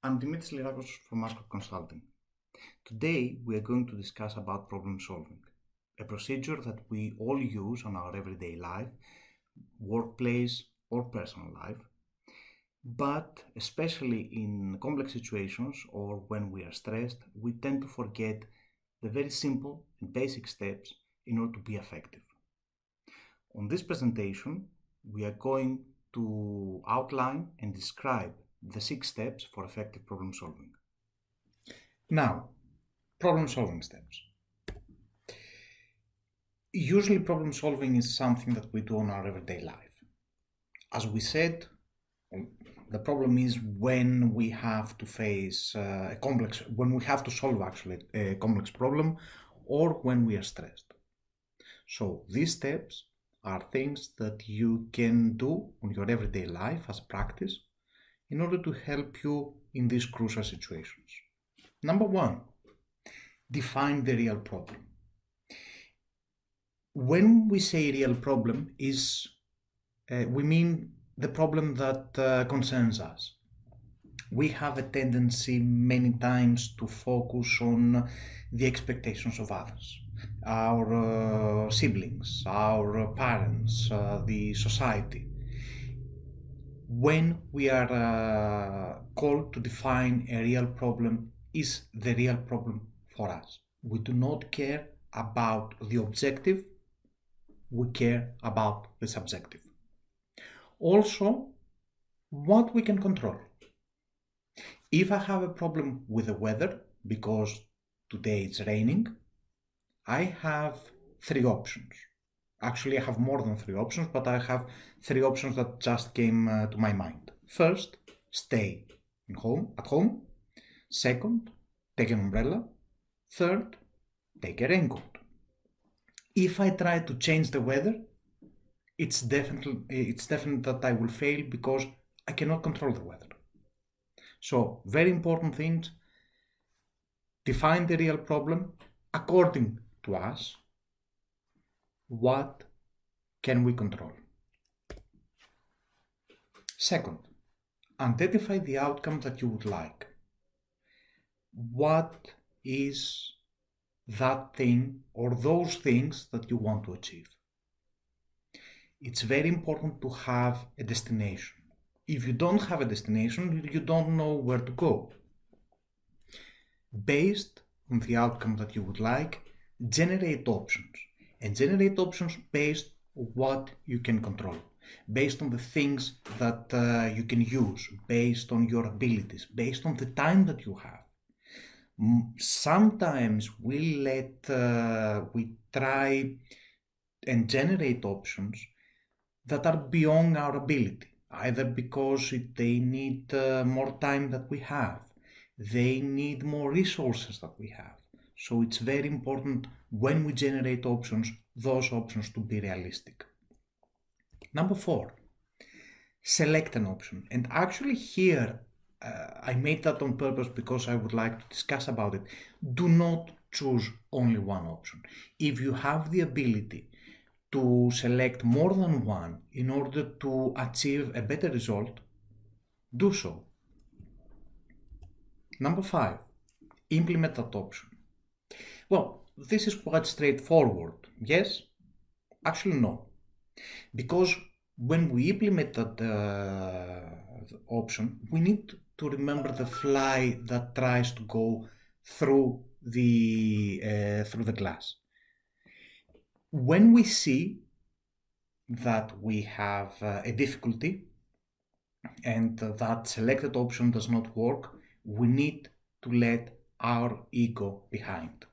I'm Dimitris Lirakos from Ascot Consulting. Today we are going to discuss about problem solving, a procedure that we all use on our everyday life, workplace or personal life, but especially in complex situations or when we are stressed, we tend to forget the very simple and basic steps in order to be effective. On this presentation, we are going to outline and describe the 6 steps for effective problem solving. Now, problem solving steps. Usually problem solving is something that we do in our everyday life. As we said, the problem is when we have to face when we have to solve actually a complex problem or when we are stressed. So these steps are things that you can do on your everyday life as practice in order to help you in these crucial situations. Number 1, define the real problem. When we say real problem we mean the problem that concerns us. We have a tendency many times to focus on the expectations of others, our siblings, our parents, the society. When we are called to define a real problem, is the real problem for us. We do not care about the objective, we care about the subjective. Also, what we can control. If I have a problem with the weather, because today it's raining, I have 3 options. Actually, I have more than 3 options, but I have 3 options that just came to my mind. First, stay at home. Second, take an umbrella. Third, take a raincoat. If I try to change the weather, it's definite that I will fail because I cannot control the weather. So, very important things, define the real problem according to us. What can we control? Second, identify the outcome that you would like. What is that thing or those things that you want to achieve? It's very important to have a destination. If you don't have a destination, you don't know where to go. Based on the outcome that you would like, generate options. And generate options based on what you can control, based on the things that you can use, based on your abilities, based on the time that you have. Sometimes we try and generate options that are beyond our ability, either because they need more time than we have, they need more resources than we have. So it's very important when we generate options, those options to be realistic. Number 4, select an option. And actually here, I made that on purpose because I would like to discuss about it. Do not choose only one option. If you have the ability to select more than one in order to achieve a better result, do so. Number 5, implement that option. Well, this is quite straightforward. Yes? Actually, no. Because when we implement that option, we need to remember the fly that tries to go through the glass. When we see that we have a difficulty and that selected option does not work, we need to let our ego behind,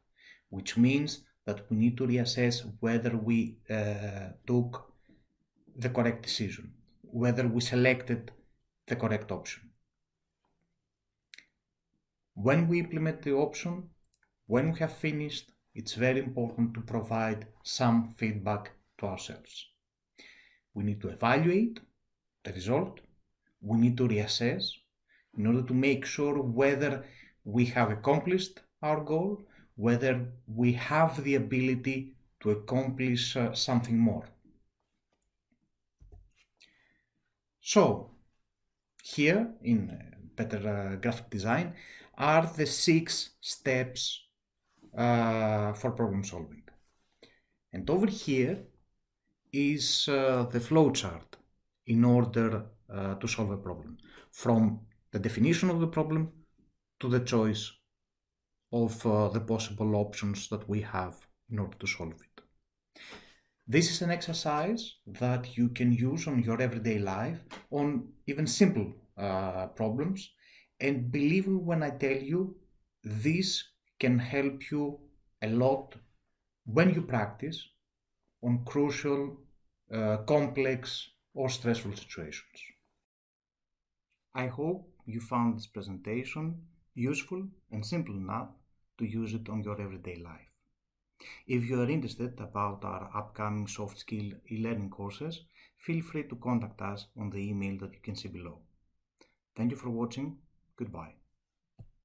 which means that we need to reassess whether we took the correct decision, whether we selected the correct option. When we implement the option, when we have finished, it's very important to provide some feedback to ourselves. We need to evaluate the result, we need to reassess in order to make sure whether we have accomplished our goal, whether we have the ability to accomplish something more. So, here in better graphic design, are the 6 steps for problem solving. And over here is the flowchart in order to solve a problem, from the definition of the problem to the choice of the possible options that we have in order to solve it. This is an exercise that you can use on your everyday life on even simple problems, and believe me when I tell you, this can help you a lot when you practice on crucial, complex or stressful situations. I hope you found this presentation useful and simple enough to use it on your everyday life. If you are interested about our upcoming soft skill e-learning courses, feel free to contact us on the email that you can see below. Thank you for watching. Goodbye.